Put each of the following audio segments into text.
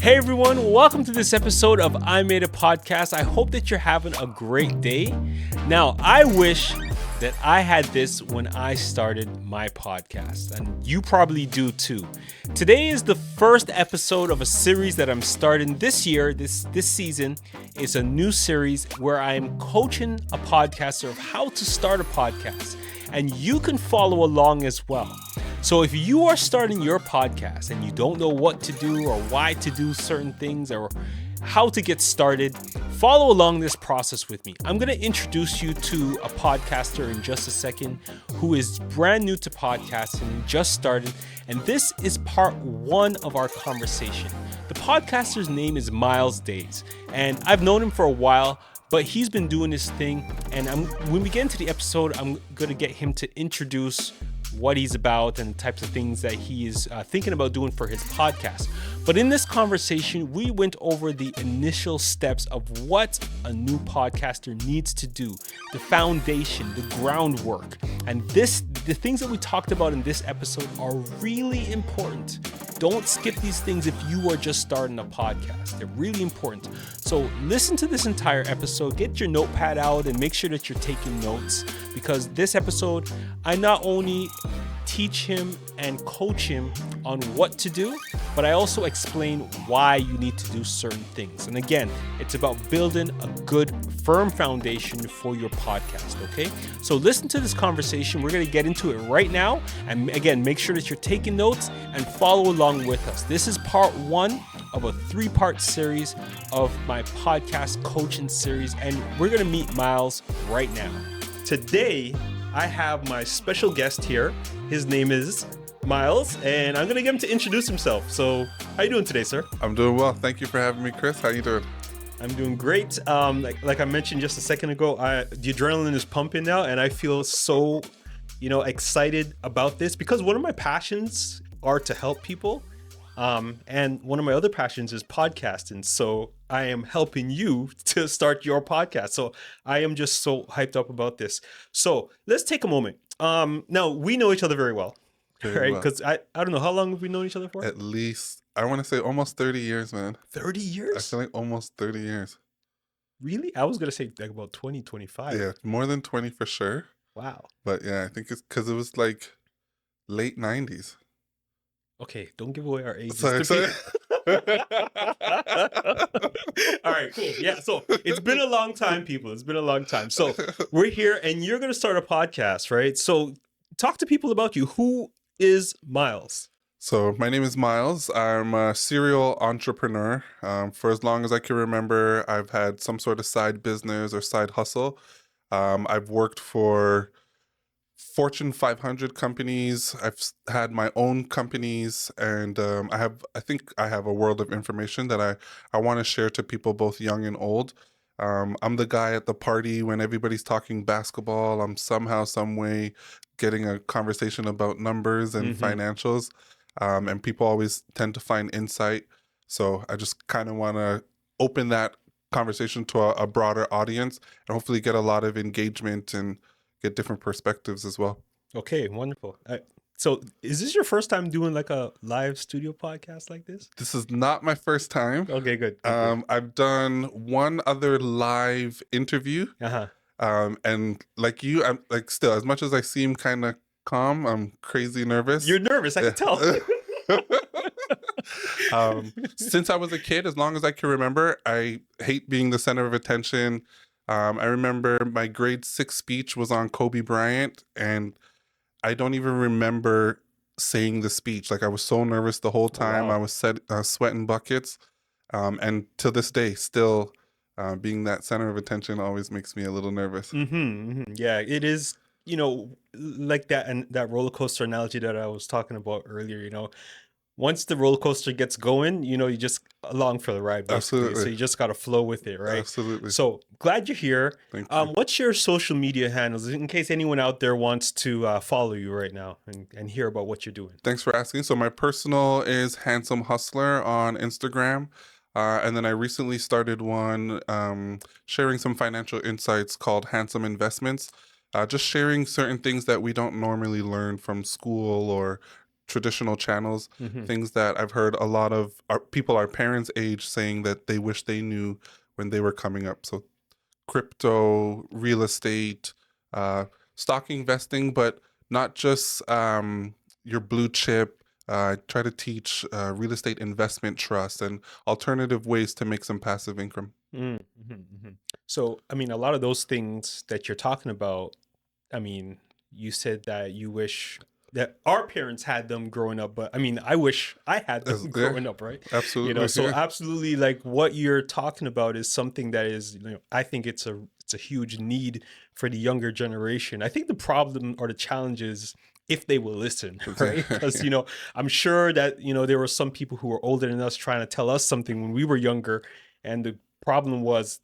Hey everyone, welcome to this episode of I Made a Podcast. I hope that you're having a great day. Now, I wish that I had this when I started my podcast, and you probably do too. Today is the first episode of a series that I'm starting this year, this season. It's a new series where I am coaching a podcaster of how to start a podcast, and you can follow along as well. So if you are starting your podcast and you don't know what to do or why to do certain things or how to get started, follow along this process with me. I'm going to introduce you to a podcaster in just a second who is brand new to podcasting, just started, and this is part one of our conversation. The podcaster's name is Myles Dayes, and I've known him for a while, but he's been doing this thing, and when we get into the episode, I'm going to get him to introduce what he's about and the types of things that he is thinking about doing for his podcast. But in this conversation, we went over the initial steps of what a new podcaster needs to do, the foundation, the groundwork. And the things that we talked about in this episode are really important. Don't skip these things if you are just starting a podcast. They're really important. So listen to this entire episode, get your notepad out and make sure that you're taking notes, because this episode, I not only teach him and coach him on what to do, but I also explain why you need to do certain things. And again, it's about building a good, firm foundation for your podcast, okay? So listen to this conversation. We're going to get into it right now. And again, make sure that you're taking notes and follow along with us. This is part one of a 3-part series of my podcast coaching series, and we're going to meet Myles right now. Today, I have my special guest here. His name is Myles, and I'm going to get him to introduce himself. So, how you doing today, sir? I'm doing well. Thank you for having me, Chris. How you doing? I'm doing great. Like I mentioned just a second ago, the adrenaline is pumping now, and I feel so, excited about this because one of my passions are to help people. And one of my other passions is podcasting. So I am helping you to start your podcast. So I am just so hyped up about this. So let's take a moment. Now we know each other very well, right? Because I don't know, how long have we known each other for? At least, I want to say almost 30 years, man. 30 years? I feel like almost 30 years. Really? I was going to say like about 20, 25. Yeah, more than 20 for sure. Wow. But yeah, I think it's because it was like late 90s. Okay, don't give away our ages. Sorry. All right, cool. Yeah, so it's been a long time, people. It's been a long time. So we're here, and you're going to start a podcast, right? So talk to people about you. Who is Myles? So my name is Myles. I'm a serial entrepreneur. For as long as I can remember, I've had some sort of side business or side hustle. I've worked for Fortune 500 companies. I've had my own companies, and I think I have a world of information that I want to share to people, both young and old. I'm the guy at the party when everybody's talking basketball. I'm somehow, some way getting a conversation about numbers and financials, and people always tend to find insight. So I just kind of want to open that conversation to a broader audience and hopefully get a lot of engagement and get different perspectives as well. Okay, wonderful. So is this your first time doing like a live studio podcast like this? This is not my first time. Okay, good. I've done one other live interview. And like you, I'm like still, as much as I seem kind of calm, I'm crazy nervous. You're nervous, I can tell. Since I was a kid, as long as I can remember, I hate being the center of attention. I remember my grade 6 speech was on Kobe Bryant, and I don't even remember saying the speech. Like, I was so nervous the whole time. Wow. I was sweating buckets. And to this day, still being that center of attention always makes me a little nervous. Yeah, it is, like that, and that roller coaster analogy that I was talking about earlier, once the roller coaster gets going, you just along for the ride, basically. Absolutely. So you just got to flow with it, right? Absolutely. So glad you're here. Thank you. What's your social media handles in case anyone out there wants to follow you right now and hear about what you're doing? Thanks for asking. So my personal is Handsome Hustler on Instagram. And then I recently started one sharing some financial insights called Handsome Investments. Just sharing certain things that we don't normally learn from school or traditional channels, Mm-hmm. things that I've heard a lot of people our parents' age saying that they wish they knew when they were coming up. So crypto, real estate, uh, stock investing, but not just your blue chip. Try to teach real estate investment trust and alternative ways to make some passive income. Mm-hmm. Mm-hmm. So, I mean, a lot of those things that you're talking about, I mean, you said that you wish that our parents had them growing up, but I mean, I wish I had them Yeah, growing up, right? absolutely. So Yeah. absolutely, like what you're talking about is something that is, I think it's a huge need for the younger generation. I think the problem or the challenge is if they will listen, right? Because I'm sure that there were some people who were older than us trying to tell us something when we were younger, and the problem was,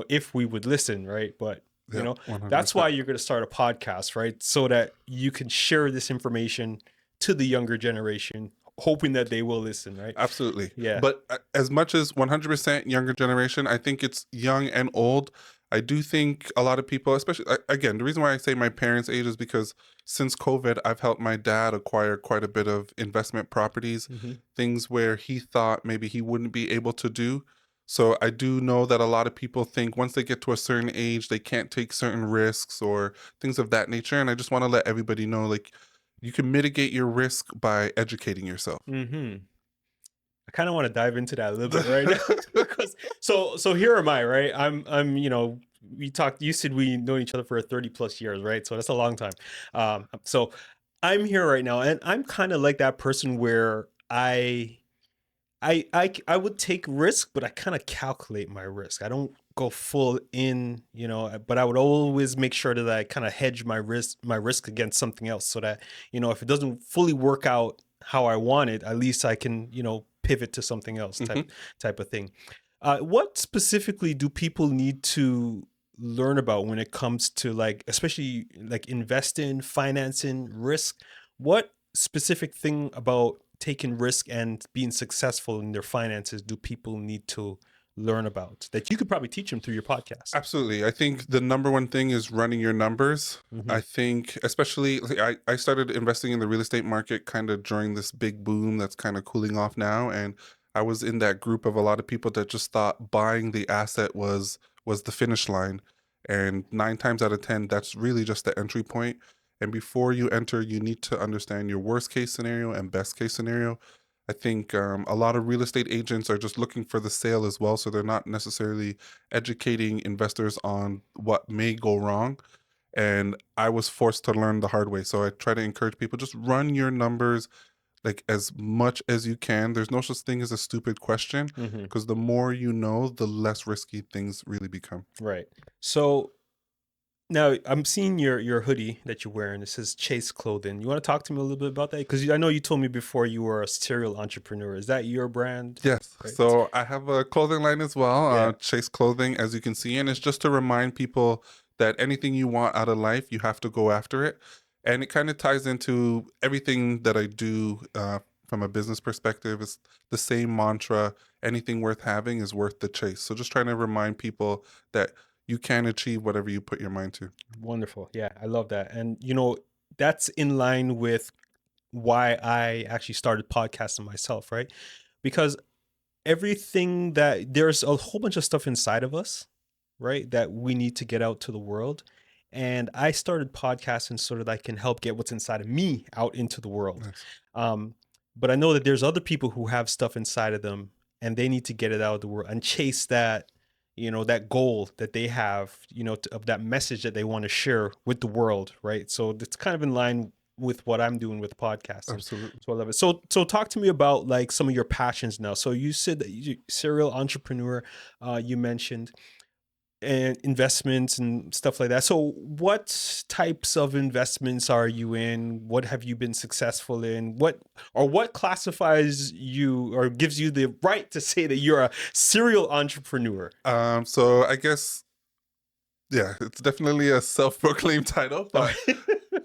if we would listen, right? But you Yeah, know, that's 100%. why you're going to start a podcast, right? So that you can share this information to the younger generation, hoping that they will listen, right? Absolutely. Yeah. But as much as 100% younger generation, I think it's young and old. I do think a lot of people, especially, again, the reason why I say my parents' age is because since COVID, I've helped my dad acquire quite a bit of investment properties, Mm-hmm. things where he thought maybe he wouldn't be able to do. So I do know that a lot of people think once they get to a certain age, they can't take certain risks or things of that nature. And I just want to let everybody know, like, you can mitigate your risk by educating yourself. Mm-hmm. I kind of want to dive into that a little bit right now because so here am I, right? I'm we talked. You said we know each other for 30 plus years, right? So that's a long time. So I'm here right now, and I'm kind of like that person where I would take risk, but I kind of calculate my risk. I don't go full in, but I would always make sure that I kind of hedge my risk against something else so that, if it doesn't fully work out how I want it, at least I can, pivot to something else Mhm. type of thing. What specifically do people need to learn about when it comes to like, especially like investing, financing, risk? What specific thing about taking risk and being successful in their finances do people need to learn about that you could probably teach them through your podcast? Absolutely. I think the number one thing is running your numbers. Mm-hmm. I think, especially, like, I started investing in the real estate market kind of during this big boom that's kind of cooling off now. And I was in that group of a lot of people that just thought buying the asset was the finish line. And 9 times out of 10, that's really just the entry point. And before you enter, you need to understand your worst case scenario and best case scenario. I think a lot of real estate agents are just looking for the sale as well. So they're not necessarily educating investors on what may go wrong. And I was forced to learn the hard way. So I try to encourage people, just run your numbers like as much as you can. There's no such thing as a stupid question, Mm-hmm. because the more you know, the less risky things really become. Right. So now I'm seeing your hoodie that you're wearing. It says Chase Clothing. You want to talk to me a little bit about that? Because I know you told me before you were a serial entrepreneur. Is that your brand? Yes. Right. So I have a clothing line as well, Yeah. Chase Clothing, as you can see. And it's just to remind people that anything you want out of life, you have to go after it. And it kind of ties into everything that I do from a business perspective. It's the same mantra: anything worth having is worth the chase. So just trying to remind people that you can achieve whatever you put your mind to. Wonderful. Yeah, I love that. And that's in line with why I actually started podcasting myself, right? Because everything that there's a whole bunch of stuff inside of us, right, that we need to get out to the world. And I started podcasting so that I can help get what's inside of me out into the world. Nice. Um, but I know that there's other people who have stuff inside of them and they need to get it out of the world and chase that, that goal that they have, of that message that they want to share with the world, right? So it's kind of in line with what I'm doing with podcasting. Absolutely. So I love it. So talk to me about like some of your passions now. So you said that you serial entrepreneur, you mentioned, and investments and stuff like that. So what types of investments are you in? What have you been successful in? What classifies you or gives you the right to say that you're a serial entrepreneur? So I guess, yeah, it's definitely a self-proclaimed title, Oh. but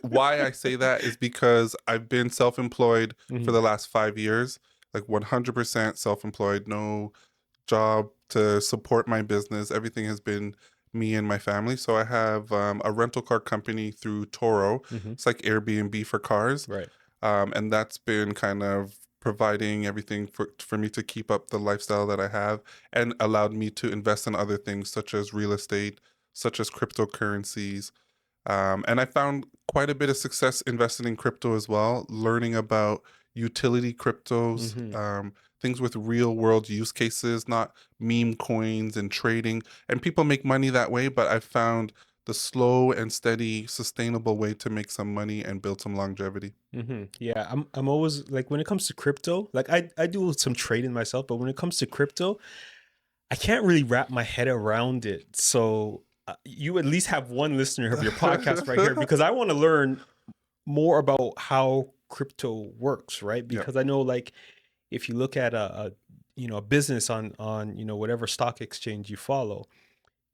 why I say that is because I've been self-employed for Mhm. the last 5 years, like 100% self-employed, no job to support my business. Everything has been me and my family. So I have a rental car company through Toro. Mhm. It's like Airbnb for cars. Right. And that's been kind of providing everything for me to keep up the lifestyle that I have, and allowed me to invest in other things such as real estate, such as cryptocurrencies. And I found quite a bit of success investing in crypto as well, learning about utility cryptos, Mm-hmm. things with real world use cases, not meme coins and trading. And people make money that way, but I found the slow and steady, sustainable way to make some money and build some longevity. Mm-hmm. Yeah, I'm always like, when it comes to crypto, like I do some trading myself, but when it comes to crypto, I can't really wrap my head around it. So you at least have one listener of your podcast right here, because I want to learn more about how crypto works, right? Yeah, Because I know, like, if you look at a business on whatever stock exchange you follow,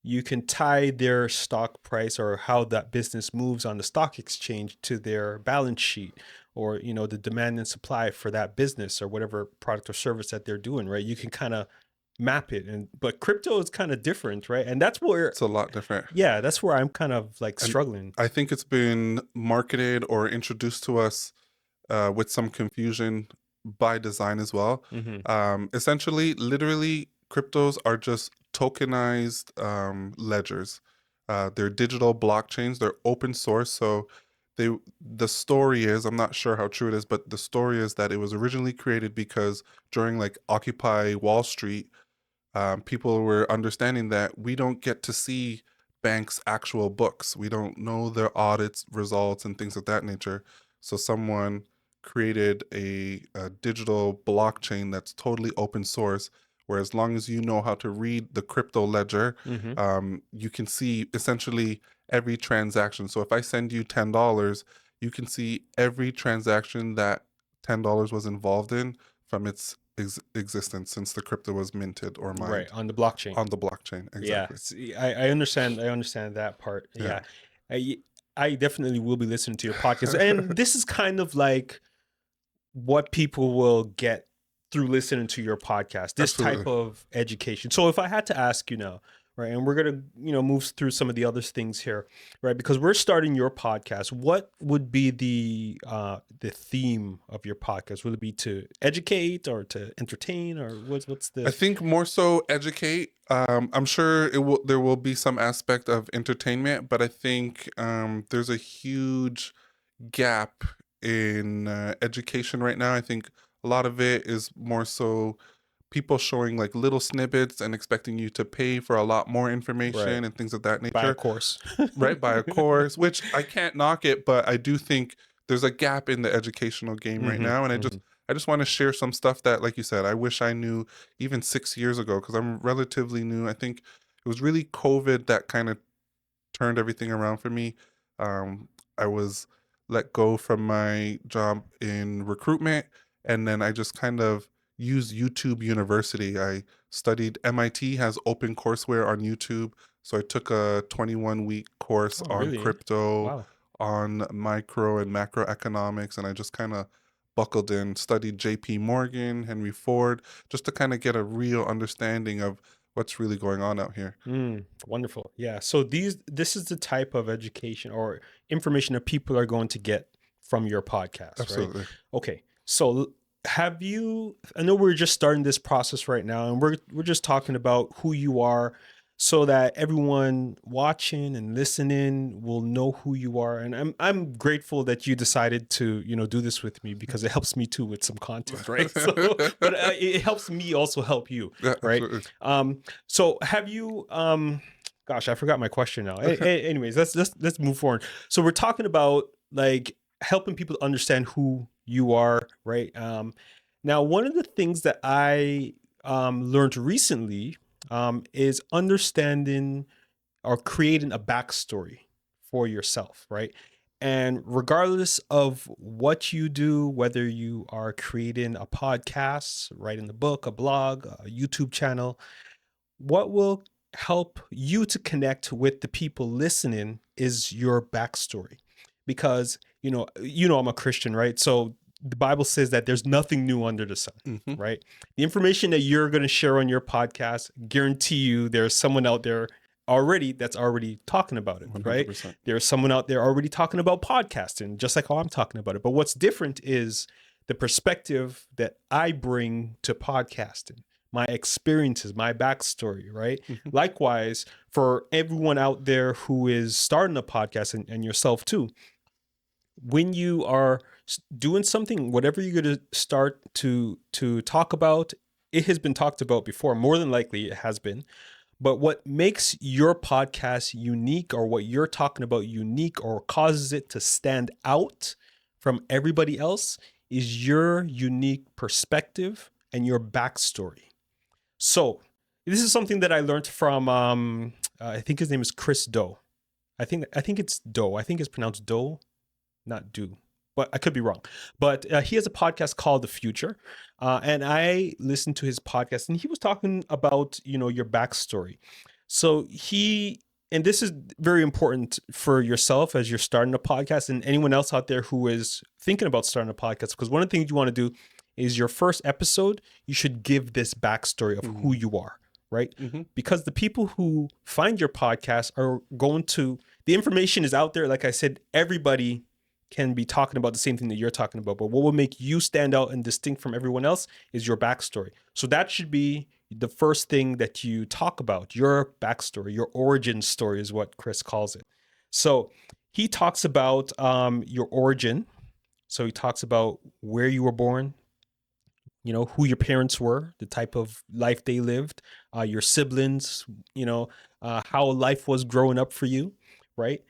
you can tie their stock price or how that business moves on the stock exchange to their balance sheet, or the demand and supply for that business or whatever product or service that they're doing, right? You can kind of map it. And but crypto is kind of different, right? And that's where, it's a lot different. yeah, that's where I'm kind of like And struggling. I think it's been marketed or introduced to us with some confusion by design as well. Hmm. Essentially, literally, cryptos are just tokenized ledgers. They're digital blockchains. They're open source. So the story is, I'm not sure how true it is, but the story is that it was originally created because during like Occupy Wall Street, people were understanding that we don't get to see banks' actual books. We don't know their audits results and things of that nature. So someone created a digital blockchain that's totally open source, where as long as you know how to read the crypto ledger, Hmm. you can see essentially every transaction. So if I send you $10, you can see every transaction that $10 was involved in from its existence since the crypto was minted or Right, mined on the blockchain. on the blockchain. Yeah, Exactly. see, I understand. I understand that part. Yeah. Yeah, I I definitely will be listening to your podcast, and this is kind of like what people will get through listening to your podcast, this type Absolutely. of education. So if I had to ask you now, right, and we're gonna move through some of the other things here, right, because we're starting your podcast, what would be the theme of your podcast? Would it be to educate or to entertain, or what's I the think more so educate. I'm sure there will be some aspect of entertainment, but I think there's a huge gap in education right now. I think a lot of it is more so people showing like little snippets and expecting you to pay for a lot more right, information and things of that buy a nature. course? Right, by a course, which I can't knock it, but I do think there's a gap in the educational game right Hmm. now, and Hmm. I just want to share some stuff that, like you said, I wish I knew even 6 years ago, because I'm relatively new. I think it was really COVID that kind of turned everything around for me. I was let go from my job in recruitment, and then I just kind of used YouTube University. I studied, MIT has open courseware on YouTube, so I took a 21-week course Oh, on really? crypto, Wow. on micro and macroeconomics, and I just kind of buckled in, studied JP Morgan, Henry Ford, just to kind of get a real understanding of what's really going on out here. Wonderful. Yeah. So this is the type of education or information that people are going to get from your podcast, right? Absolutely. Okay. So have you, I know we're just starting this process right now, and we're just talking about who you are, so that everyone watching and listening will know who you are. And I'm grateful that you decided to, do this with me, because it helps me too with some content, right? So, but it helps me also help you, Yeah, right? absolutely. So have you gosh, I forgot my question now. Anyways, let's move forward. So we're talking about like helping people to understand who you are, right? Now one of the things that I learned recently is understanding or creating a backstory for yourself, right? And regardless of what you do, whether you are creating a podcast, writing a book, a blog, a YouTube channel, what will help you to connect with the people listening is your backstory. Because I'm a Christian, right? So the Bible says that there's nothing new under the sun, Hmm. right? The information that you're going to share on your podcast, guarantee you there's someone out there that's already talking about it, right? 100%. There's someone out there already talking about podcasting, just like how I'm talking about it. But what's different is the perspective that I bring to podcasting, my experiences, my backstory, right? Mhm. Likewise, for everyone out there who is starting a podcast and yourself too, when you are doing something, whatever you're going to start to talk about, it has been talked about before. More than likely, it has been. But what makes your podcast unique, or what you're talking about unique, or causes it to stand out from everybody else, is your unique perspective and your backstory. So this is something that I learned from I think his name is Chris Do. I think it's Do. I think it's pronounced Do, not Do, but I could be wrong. But he has a podcast called The Future, and I listened to his podcast, and he was talking about your backstory. So and this is very important for yourself as you're starting a podcast, and anyone else out there who is thinking about starting a podcast, because one of the things you want to do is your first episode, you should give this backstory of who you are, right? Because the people who find your podcast are going to, the information is out there. Like I said, everybody can be talking about the same thing that you're talking about, but what will make you stand out and distinct from everyone else is your backstory. So that should be the first thing that you talk about. Your backstory, your origin story is what Chris calls it. So he talks about your origin. So he talks about where you were born, who your parents were, the type of life they lived, your siblings, how life was growing up for you, right?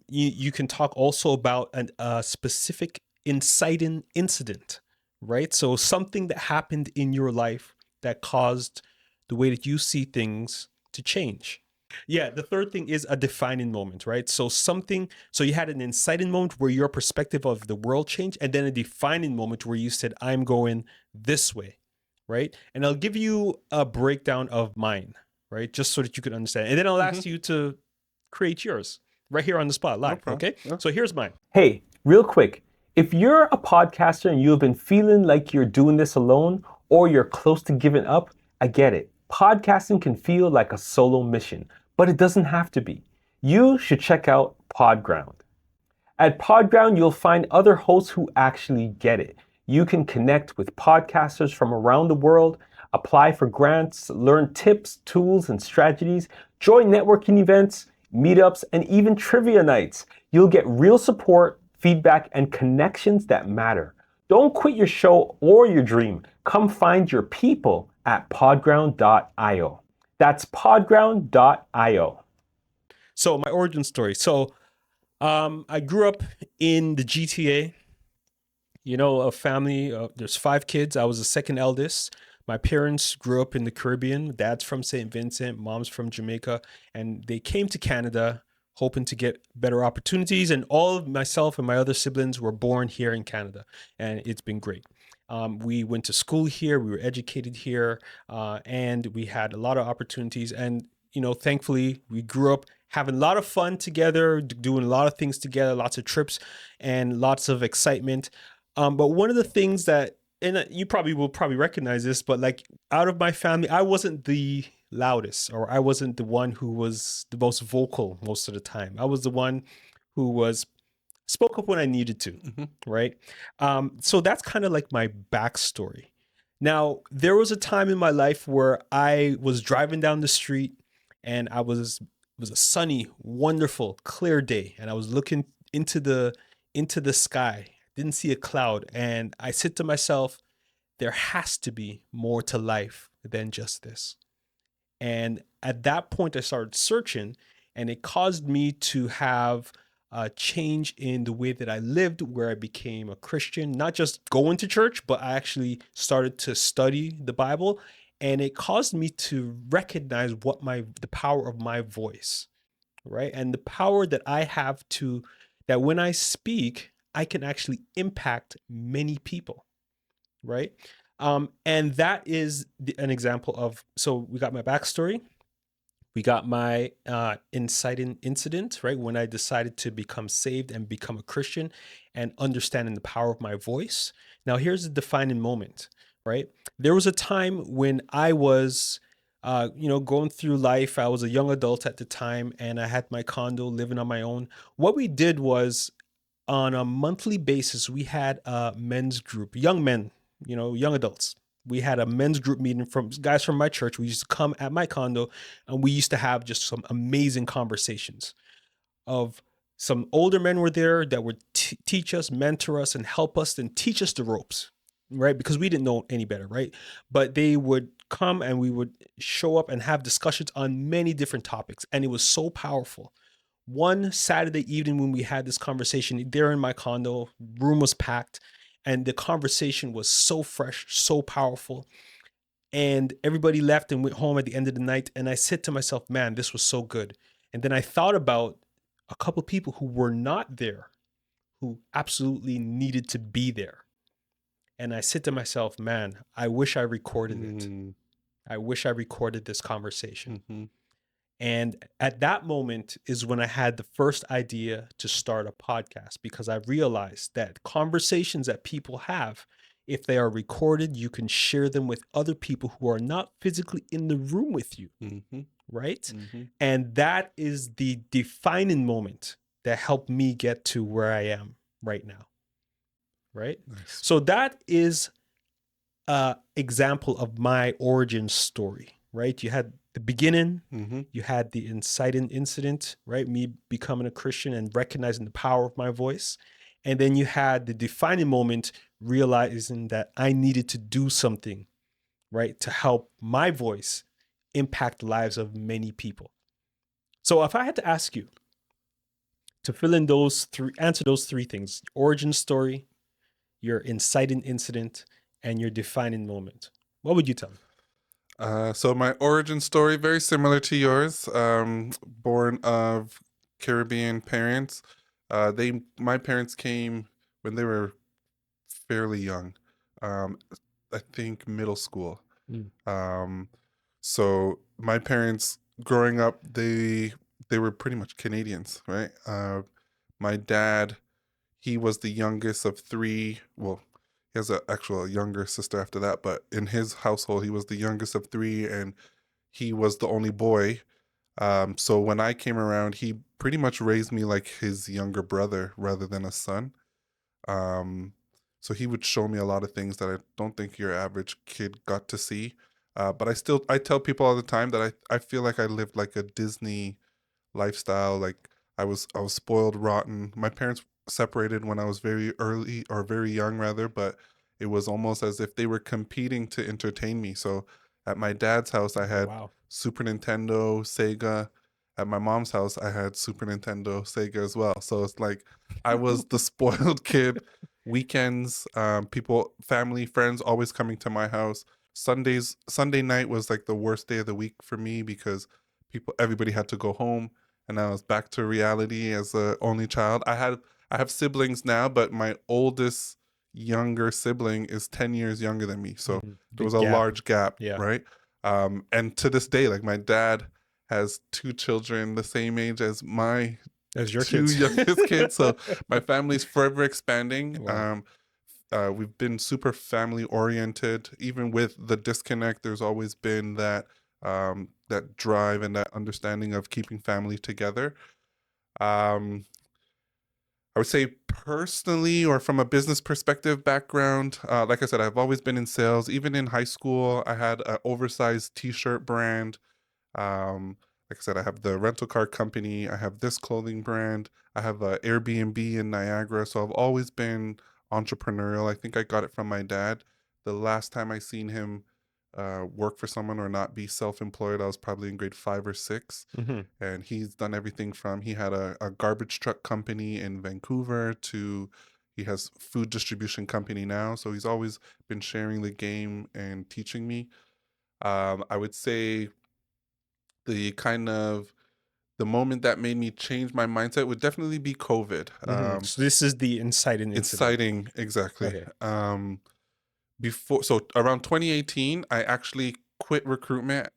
You can talk also about a specific inciting incident, right? So something that happened in your life that caused the way that you see things to change. Yeah, the third thing is a defining moment, right? So you had an inciting moment where your perspective of the world changed, and then a defining moment where you said, I'm going this way, right? And I'll give you a breakdown of mine, right? Just so that you can understand. And then I'll ask you to create yours right here on the spot live, okay? Yeah. So here's mine. Hey, real quick, if you're a podcaster and you've been feeling like you're doing this alone or you're close to giving up, I get it. Podcasting can feel like a solo mission, but it doesn't have to be. You should check out Podground. At Podground, you'll find other hosts who actually get it. You can connect with podcasters from around the world, apply for grants, learn tips, tools, and strategies, join networking events, meetups, and even trivia nights. You'll get real support, feedback, and connections that matter. Don't quit your show or your dream. Come find your people at podground.io. That's podground.io. So my origin story. So I grew up in the GTA, a family, there's 5 kids. I was the second eldest. My parents grew up in the Caribbean. Dad's from St. Vincent, mom's from Jamaica, and they came to Canada hoping to get better opportunities. And all of myself and my other siblings were born here in Canada, and it's been great. We went to school here, we were educated here, and we had a lot of opportunities. And, thankfully, we grew up having a lot of fun together, doing a lot of things together, lots of trips and lots of excitement. But one of the things that, and you will recognize this, but like out of my family, I wasn't the loudest, or I wasn't the one who was the most vocal most of the time. I was the one who spoke up when I needed to, right? So that's kind of like my backstory. Now, there was a time in my life where I was driving down the street, and it was a sunny, wonderful, clear day, and I was looking into the sky. Didn't see a cloud, and I said to myself, there has to be more to life than just this. And at that point, I started searching, and it caused me to have a change in the way that I lived, where I became a Christian, not just going to church, but I actually started to study the Bible. And it caused me to recognize the power of my voice, right? And the power that I have that when I speak, I can actually impact many people, right? And that is an example of, so we got my backstory, we got my inciting incident, right? When I decided to become saved and become a Christian and understanding the power of my voice. Now here's the defining moment, right? There was a time when I was going through life. I was a young adult at the time, and I had my condo, living on my own. What we did was, on a monthly basis, we had a men's group, young men, young adults. We had a men's group meeting from guys from my church. We used to come at my condo, and we used to have just some amazing conversations. Of some older men were there that would teach us, mentor us, and help us and teach us the ropes, right? Because we didn't know any better, right? But they would come and we would show up and have discussions on many different topics. And it was so powerful. One Saturday evening when we had this conversation there in my condo, room was packed, and the conversation was so fresh, so powerful. And everybody left and went home at the end of the night. And I said to myself, man, this was so good. And then I thought about a couple of people who were not there, who absolutely needed to be there. And I said to myself, man, I wish I recorded it. I wish I recorded this conversation. Mm-hmm. And at that moment is when I had the first idea to start a podcast, because I realized that conversations that people have, if they are recorded, you can share them with other people who are not physically in the room with you. Mm-hmm. Right? Mm-hmm. And that is the defining moment that helped me get to where I am right now. Right? Nice. So that is an example of my origin story, right? You had the beginning, Mm-hmm. you had the inciting incident, right? Me becoming a Christian and recognizing the power of my voice. And then you had the defining moment, realizing that I needed to do something, right, to help my voice impact the lives of many people. So if I had to ask you to fill in answer those three things: origin story, your inciting incident, and your defining moment, what would you tell me? So my origin story, very similar to yours. Born of Caribbean parents. My parents came when they were fairly young. I think middle school. Mm. So my parents growing up, they were pretty much Canadians, right? My dad, he was the youngest of three. Well, he has a younger sister after that, but in his household, he was the youngest of three, and he was the only boy. So when I came around, he pretty much raised me like his younger brother rather than a son. Um, so he would show me a lot of things that I don't think your average kid got to see. But I tell people all the time that I feel like I lived like a Disney lifestyle. Like I was spoiled rotten. My parents separated when I was very early, or very young rather, but it was almost as if they were competing to entertain me. So at my dad's house, I had Wow. Super Nintendo, Sega. At my mom's house, I had Super Nintendo, Sega as well. So it's like I was the spoiled kid. Weekends, people, family, friends always coming to my house. Sunday night was like the worst day of the week for me because everybody had to go home, and I was back to reality as the only child. I have siblings now, but my oldest younger sibling is 10 years younger than me. So there was Big a gap. large gap, Yeah. right? And to this day, like my dad has two children the same age as my As your two kids. youngest kids. So my family's forever expanding. Wow. We've been super family oriented. Even with the disconnect, there's always been that drive and that understanding of keeping family together. Um, I would say personally, or from a business perspective background, like I said, I've always been in sales. Even in high school, I had an oversized T-shirt brand. Like I said, I have the rental car company. I have this clothing brand. I have a Airbnb in Niagara. So I've always been entrepreneurial. I think I got it from my dad. The last time I seen him work for someone or not be self-employed, I was probably in grade 5 or 6. Mm-hmm. And he's done everything from, he had a garbage truck company in Vancouver to he has food distribution company now. So he's always been sharing the game and teaching me. I would say the moment that made me change my mindset would definitely be COVID. So this is the inciting incident. Inciting, exactly. Okay. So around 2018, I actually quit recruitment,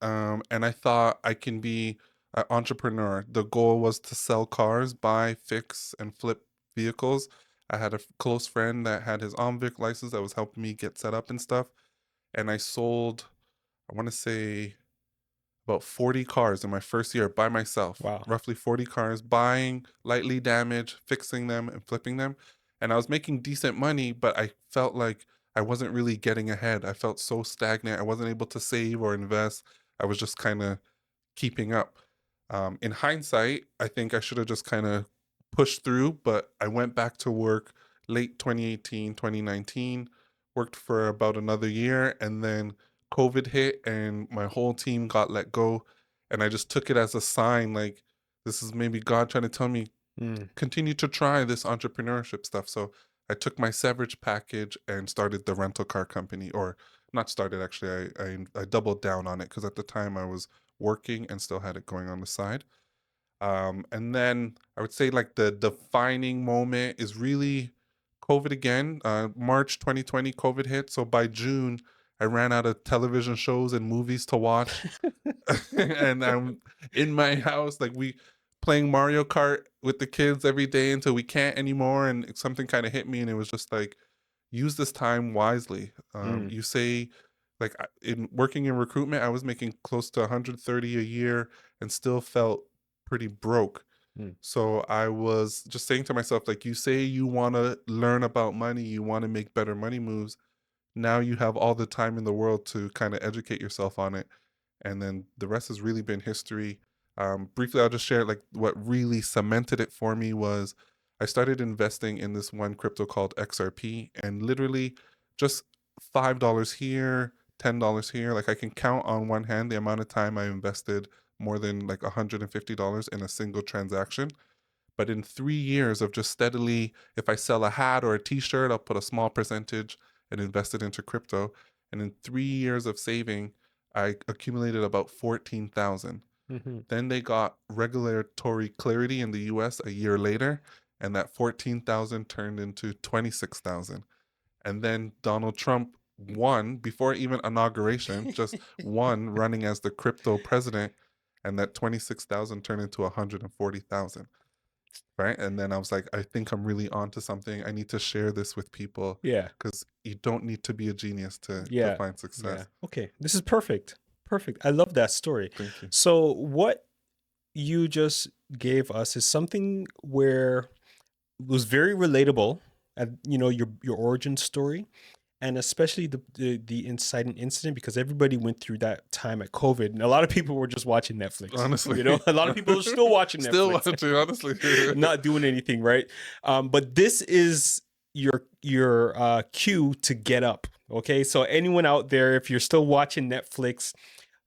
and I thought I can be an entrepreneur. The goal was to sell cars, buy, fix, and flip vehicles. I had a close friend that had his OMVIC license that was helping me get set up and stuff, and I sold, I want to say about 40 cars in my first year by myself. Wow. Roughly 40 cars, buying, lightly damaged, fixing them, and flipping them. And I was making decent money, but I felt like I wasn't really getting ahead. I felt so stagnant. I wasn't able to save or invest. I was just kind of keeping up. In hindsight, I think I should have just kind of pushed through, but I went back to work late 2018, 2019, worked for about another year, and then COVID hit and my whole team got let go. And I just took it as a sign, like, this is maybe God trying to tell me, continue to try this entrepreneurship stuff. So I took my severance package and started the rental car company, or not started actually. I doubled down on it because at the time I was working and still had it going on the side. And then I would say like the defining moment is really COVID again. March 2020, COVID hit. So by June, I ran out of television shows and movies to watch. And I'm in my house, like we playing Mario Kart with the kids every day until we can't anymore. And something kind of hit me, and it was just like, use this time wisely. You say, like in working in recruitment, I was making close to 130 a year and still felt pretty broke. So I was just saying to myself, like, you say you want to learn about money, you want to make better money moves. Now you have all the time in the world to kind of educate yourself on it. And then the rest has really been history. Briefly, I'll just share like what really cemented it for me was I started investing in this one crypto called XRP, and literally just $5 here, $10 here. Like I can count on one hand the amount of time I invested more than like $150 in a single transaction. But in 3 years of just steadily, if I sell a hat or a t-shirt, I'll put a small percentage and invest it into crypto. And in 3 years of saving, I accumulated about 14,000. Then they got regulatory clarity in the US a year later, and that 14,000 turned into 26,000. And then Donald Trump won before even inauguration, just won running as the crypto president, and that 26,000 turned into 140,000. Right. And then I was like, I think I'm really onto something. I need to share this with people. Yeah. Because you don't need to be a genius to find success. Yeah. Okay. This is perfect. Perfect. I love that story. Thank you. So what you just gave us is something where it was very relatable at, you know, your origin story, and especially the inciting incident, because everybody went through that time at COVID, and a lot of people were just watching Netflix. Honestly, you know, a lot of people are still watching Netflix, still watching, honestly, not doing anything, right? But this is your cue to get up. Okay, so anyone out there, if you're still watching Netflix,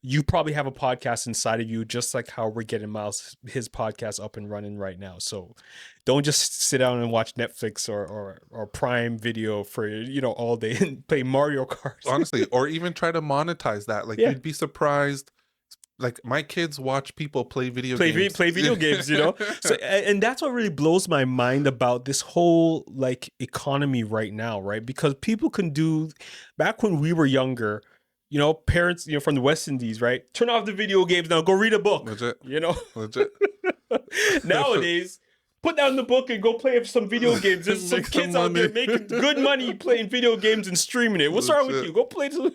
you probably have a podcast inside of you, just like how we're getting Myles his podcast up and running right now. So don't just sit down and watch Netflix or Prime Video for, you know, all day and play Mario Kart. Honestly, or even try to monetize that. Like you'd be surprised. Like my kids watch people play video games. Play video games, you know? So, and that's what really blows my mind about this whole like economy right now, right? Because people can do, back when we were younger, you know, parents, you know, from the West Indies, right? Turn off the video games now, go read a book. Legit. You know? Legit. Nowadays, put down the book and go play some video games. There's some kids out there making good money playing video games and streaming it. What's wrong with you? Go play some.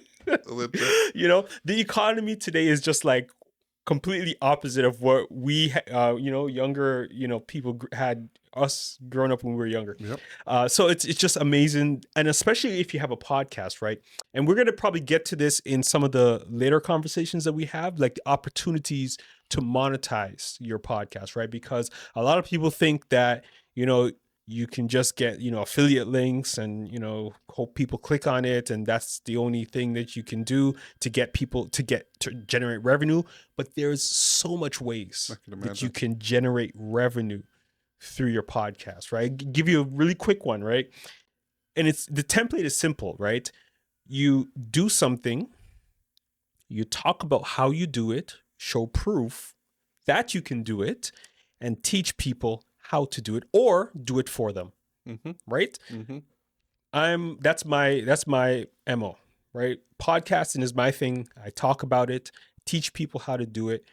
You know, the economy today is just like completely opposite of what we, you know, younger, you know, people had us growing up when we were younger. Yep. So it's just amazing. And especially if you have a podcast, right? And we're going to probably get to this in some of the later conversations that we have, like the opportunities to monetize your podcast, right? Because a lot of people think that, you know, you can just get, you know, affiliate links and, you know, hope people click on it, and that's the only thing that you can do to get people to generate revenue. But there's so much ways that you can generate revenue through your podcast, right? Give you a really quick one, right? And it's, the template is simple, right? You do something, you talk about how you do it, show proof that you can do it, and teach people how to do it or do it for them. Right? That's my MO, right? Podcasting is my thing. I talk about it, teach people how to do it.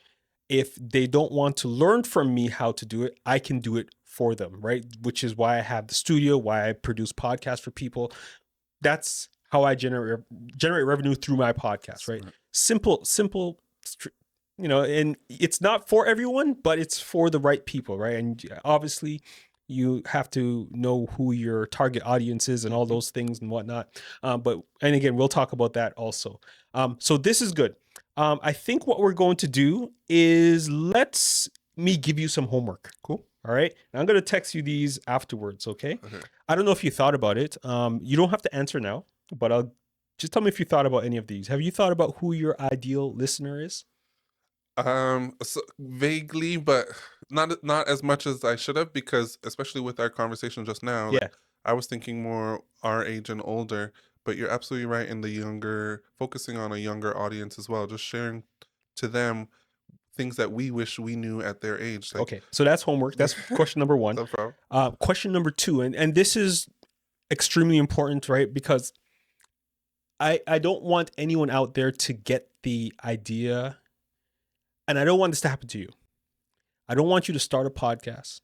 If they don't want to learn from me how to do it, I can do it for them, right? Which is why I have the studio, why I produce podcasts for people. That's how I generate revenue through my podcast, right? Simple, and it's not for everyone, but it's for the right people, right? And obviously you have to know who your target audience is and all those things and whatnot. And again, we'll talk about that also. So this is good. I think what we're going to do is me give you some homework. Cool. All right. And I'm going to text you these afterwards. Okay. Okay. I don't know if you thought about it. You don't have to answer now, but just tell me if you thought about any of these. Have you thought about who your ideal listener is? So vaguely, but not as much as I should have, because especially with our conversation just now, Yeah. I was thinking more our age and older. But you're absolutely right in the younger, focusing on a younger audience as well, just sharing to them things that we wish we knew at their age. Like, Okay. So that's homework. That's question number one. no problem. Question number two, and this is extremely important, right? Because I don't want anyone out there to get the idea, and I don't want this to happen to you. I don't want you to start a podcast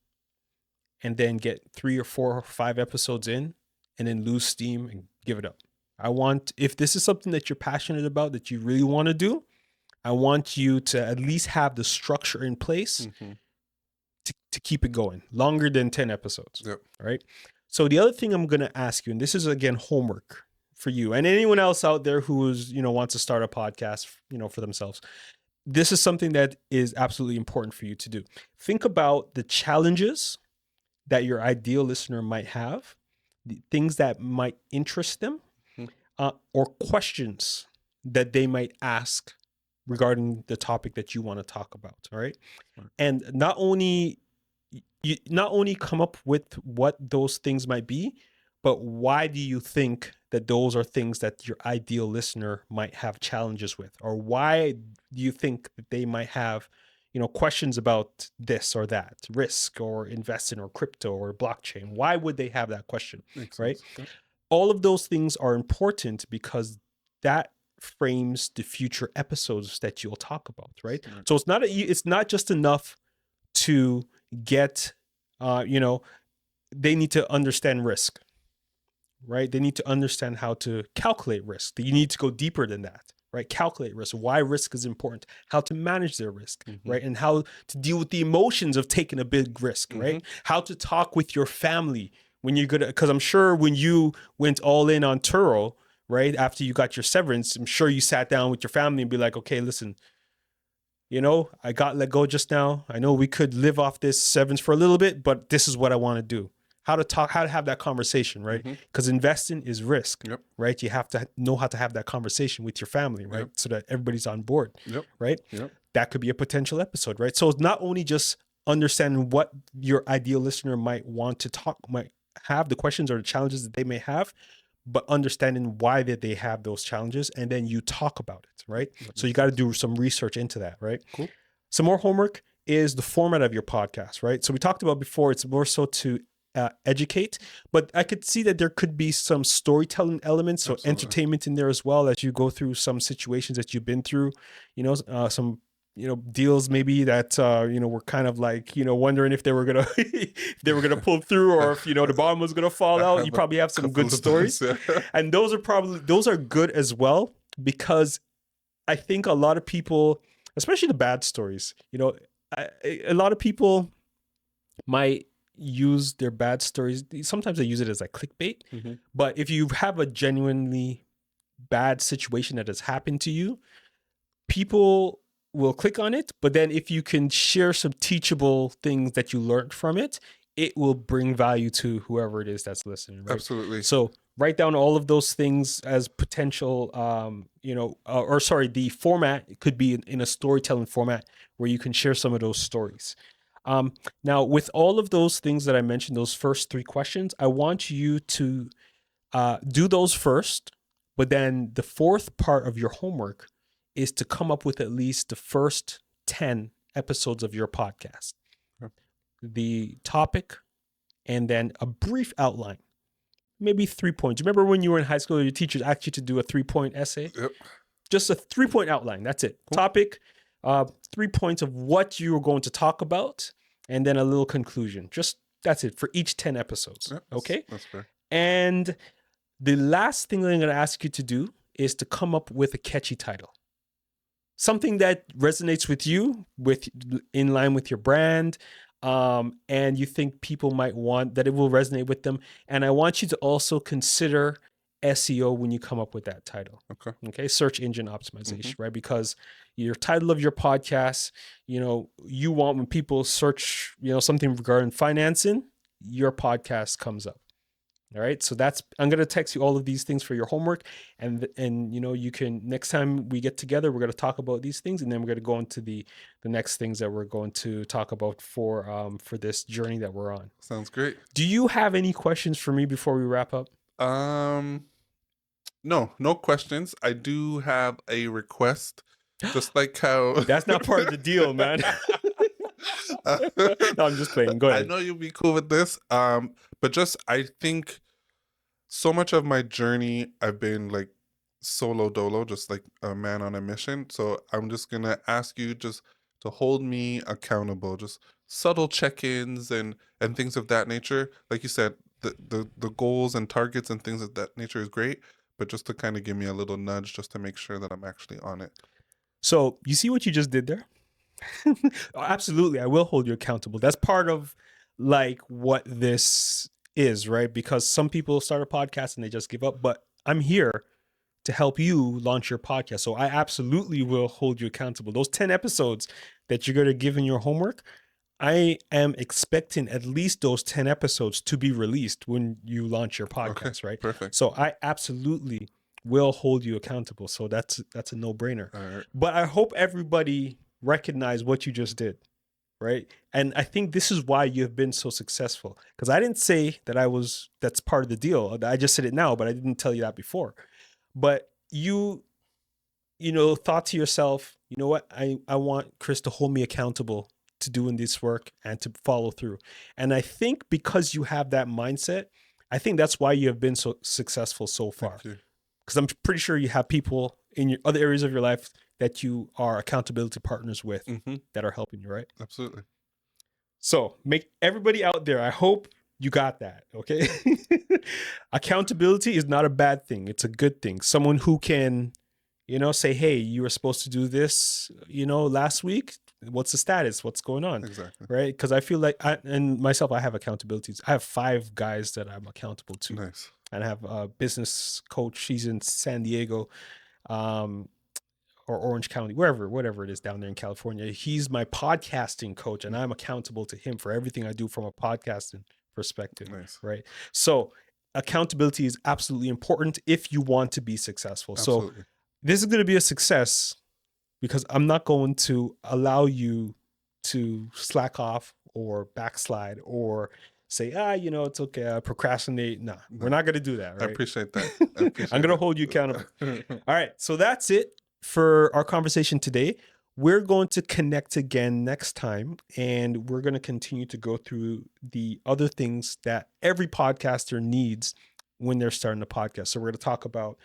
and then get 3 or 4 or 5 episodes in and then lose steam and give it up. If this is something that you're passionate about, that you really want to do, I want you to at least have the structure in place to keep it going longer than 10 episodes. Yep. All right. So the other thing I'm going to ask you, and this is again homework for you and anyone else out there who is, wants to start a podcast, for themselves. This is something that is absolutely important for you to do. Think about the challenges that your ideal listener might have, the things that might interest them, or questions that they might ask regarding the topic that you want to talk about. All right. And not only come up with what those things might be, but why do you think that those are things that your ideal listener might have challenges with? Or why do you think that they might have, questions about this or that, risk or investing or crypto or blockchain? Why would they have that question? Makes right? sense. Yep. All of those things are important because that frames the future episodes that you'll talk about, right? Smart. So it's not just enough to get, they need to understand risk, right? They need to understand how to calculate risk. You need to go deeper than that, right? Calculate risk, why risk is important, how to manage their risk, right? And how to deal with the emotions of taking a big risk, right? How to talk with your family when you're gonna, because I'm sure when you went all in on Turo, right, after you got your severance, I'm sure you sat down with your family and be like, okay, listen, I got let go just now. I know we could live off this severance for a little bit, but this is what I want to do. How to have that conversation, right? Because investing is risk, right? You have to know how to have that conversation with your family, right? So that everybody's on board, right? That could be a potential episode, right? So it's not only just understanding what your ideal listener might want to might have, the questions or the challenges that they may have, but understanding why that they have those challenges, and then you talk about it, right? So you got to do some research into that, right? Cool. Some more homework is the format of your podcast, right? So we talked about before, it's more so to educate, but I could see that there could be some storytelling elements, so entertainment in there as well, as you go through some situations that you've been through, some deals maybe that were kind of like wondering if they were gonna pull through, or if the bomb was gonna fall out. You probably have some good stories, and those are good as well, because I think a lot of people, especially the bad stories, a lot of people might use their bad stories. Sometimes they use it as like clickbait, but if you have a genuinely bad situation that has happened to you, people will click on it. But then if you can share some teachable things that you learned from it, it will bring value to whoever it is that's listening, right? Absolutely. So write down all of those things as potential, the format could be in a storytelling format where you can share some of those stories. Now, with all of those things that I mentioned, those first 3 questions, I want you to do those first, but then the 4th part of your homework is to come up with at least the first 10 episodes of your podcast. The topic, and then a brief outline, maybe 3 points. Remember when you were in high school, your teachers asked you to do a 3-point essay? Yep. Just a 3-point outline. That's it. Cool. Topic, 3 points of what you are going to talk about, and then a little conclusion. That's it for each 10 episodes. Yep, okay? That's fair. And the last thing that I'm going to ask you to do is to come up with a catchy title. something that resonates with you, with in line with your brand, and you think people might want that it will resonate with them. And I want you to also consider SEO when you come up with that title. Okay. Okay, search engine optimization, Mhm. right? Because your title of your podcast, you want when people search, something regarding financing, your podcast comes up. All right. So I'm going to text you all of these things for your homework. And you can, next time we get together, we're going to talk about these things. And then we're going to go into the next things that we're going to talk about for this journey that we're on. Sounds great. Do you have any questions for me before we wrap up? No questions. I do have a request, just like how That's not part of the deal, man. No, I'm just playing. Go I ahead. know you'll be cool with this. But just I think so much of my journey I've been like solo dolo, just like a man on a mission. So I'm just gonna ask you just to hold me accountable, just subtle check-ins and things of that nature. Like you said, the goals and targets and things of that nature is great, but just to kind of give me a little nudge just to make sure that I'm actually on it. So you see what you just did there? Absolutely. I will hold you accountable. That's part of like what this is, right? Because some people start a podcast and they just give up, but I'm here to help you launch your podcast. So I absolutely will hold you accountable. Those 10 episodes that you're going to give in your homework, I am expecting at least those 10 episodes to be released when you launch your podcast, Okay, right? perfect. So I absolutely will hold you accountable. So that's a no-brainer. All right. But I hope everybody recognize what you just did, right? And I think this is why you have been so successful. Because I didn't say that's part of the deal. I just said it now, but I didn't tell you that before. But you thought to yourself, you know what? I want Chris to hold me accountable to doing this work and to follow through. And I think because you have that mindset, I think that's why you have been so successful so far. Thank you. Because I'm pretty sure you have people in your other areas of your life that you are accountability partners with that are helping you, right? Absolutely. So make everybody out there, I hope you got that, okay? Accountability is not a bad thing. It's a good thing. Someone who can, say, hey, you were supposed to do this, last week. What's the status? What's going on? Exactly. Right? Because I feel like I have accountabilities. I have 5 guys that I'm accountable to. Nice. And I have a business coach. She's in San Diego, or Orange County, whatever it is down there in California. He's my podcasting coach, and I'm accountable to him for everything I do from a podcasting perspective. Nice. Right? So accountability is absolutely important if you want to be successful. Absolutely. So this is going to be a success because I'm not going to allow you to slack off or backslide or say, it's okay, procrastinate. No, we're not going to do that, right? I appreciate that. I'm going to hold you accountable. All right. So that's it for our conversation today. We're going to connect again next time, and we're going to continue to go through the other things that every podcaster needs when they're starting a podcast. So we're going to talk about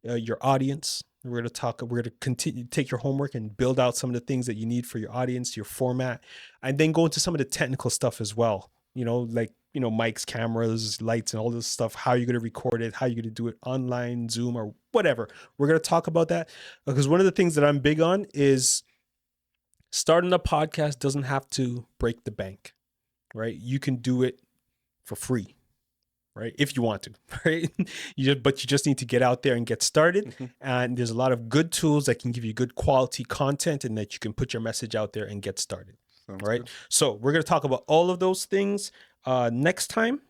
your audience. We're going to continue to take your homework and build out some of the things that you need for your audience, your format, and then go into some of the technical stuff as well. Like, mics, cameras, lights, and all this stuff, how you're going to record it, how you're going to do it online, Zoom, or whatever. We're going to talk about that because one of the things that I'm big on is starting a podcast doesn't have to break the bank, right? You can do it for free, right? If you want to, right? But you just need to get out there and get started. And there's a lot of good tools that can give you good quality content and that you can put your message out there and get started. Sounds right? good. So we're going to talk about all of those things next time.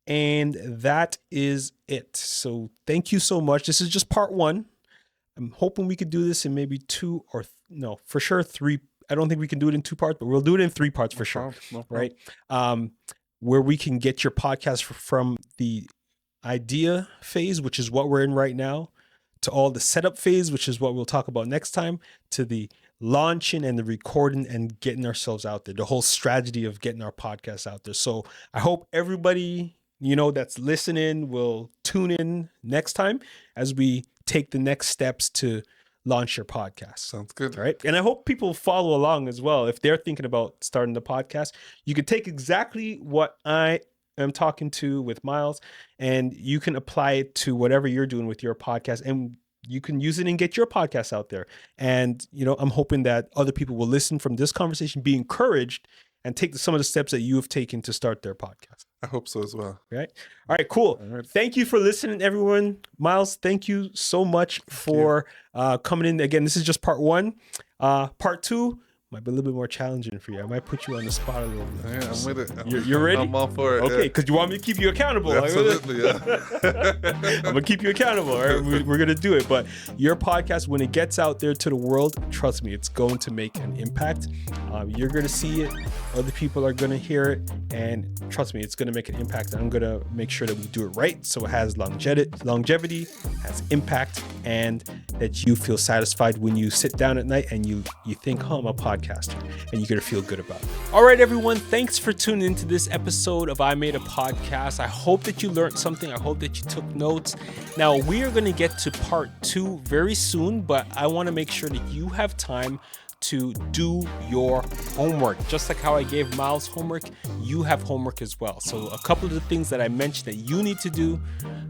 And that is it. So thank you so much. This is just part 1. I'm hoping we could do this in maybe 2 or for sure 3. I don't think we can do it in 2 parts, but we'll do it in 3 parts for sure. No problem. Right? Where we can get your podcast from the idea phase, which is what we're in right now, to all the setup phase, which is what we'll talk about next time, to the launching and the recording and getting ourselves out there, the whole strategy of getting our podcast out there. So I hope everybody, that's listening will tune in next time as we take the next steps to launch your podcast. Sounds good. All right. And I hope people follow along as well. If they're thinking about starting the podcast, you can take exactly what I am talking to with Myles and you can apply it to whatever you're doing with your podcast. And you can use it and get your podcast out there. And, I'm hoping that other people will listen from this conversation, be encouraged, and take some of the steps that you have taken to start their podcast. I hope so as well. Right. All right, cool. All right. Thank you for listening, everyone. Myles, thank you so much for coming in. Again, this is just part 1. Part 2 might be a little bit more challenging for you. I might put you on the spot a little bit. Yeah, I'm with it. You're ready? I'm all for it. Okay, because you want me to keep you accountable. Absolutely, yeah. I'm going to keep you accountable. All right? We're going to do it. But your podcast, when it gets out there to the world, trust me, it's going to make an impact. You're going to see it. Other people are going to hear it. And trust me, it's going to make an impact. I'm going to make sure that we do it right so it has longevity, has impact, and that you feel satisfied when you sit down at night and you think, I'm a podcaster, and you're going to feel good about it. All right, everyone. Thanks for tuning into this episode of I Made a Podcast. I hope that you learned something. I hope that you took notes. Now, we are going to get to part 2 very soon, but I want to make sure that you have time to do your homework. Just like how I gave Myles homework, you have homework as well. So a couple of the things that I mentioned that you need to do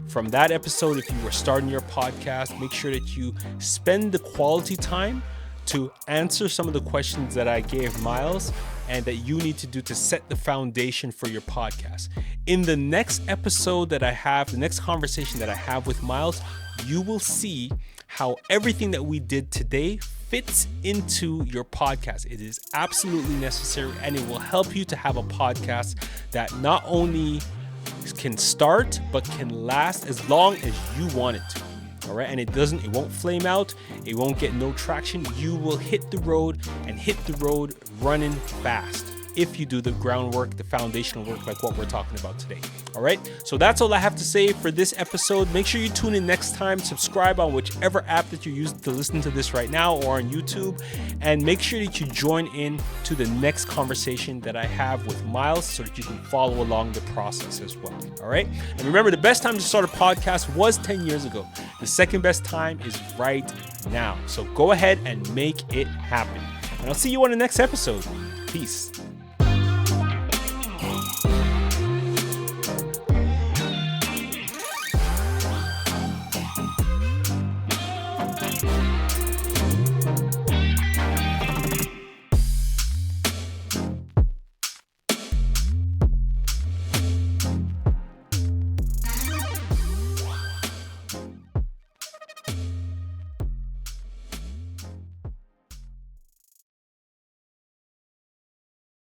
from that episode, if you were starting your podcast, make sure that you spend the quality time to answer some of the questions that I gave Myles and that you need to do to set the foundation for your podcast. In the next episode that I have, the next conversation that I have with Myles, you will see how everything that we did today fits into your podcast. It is absolutely necessary, and it will help you to have a podcast that not only can start, but can last as long as you want it to. All right. And it won't flame out. It won't get no traction. You will hit the road running fast if you do the groundwork, the foundational work, like what we're talking about today. All right. So that's all I have to say for this episode. Make sure you tune in next time. Subscribe on whichever app that you're using to listen to this right now, or on YouTube. And make sure that you join in to the next conversation that I have with Myles so that you can follow along the process as well. All right. And remember, the best time to start a podcast was 10 years ago. The second best time is right now. So go ahead and make it happen. And I'll see you on the next episode. Peace.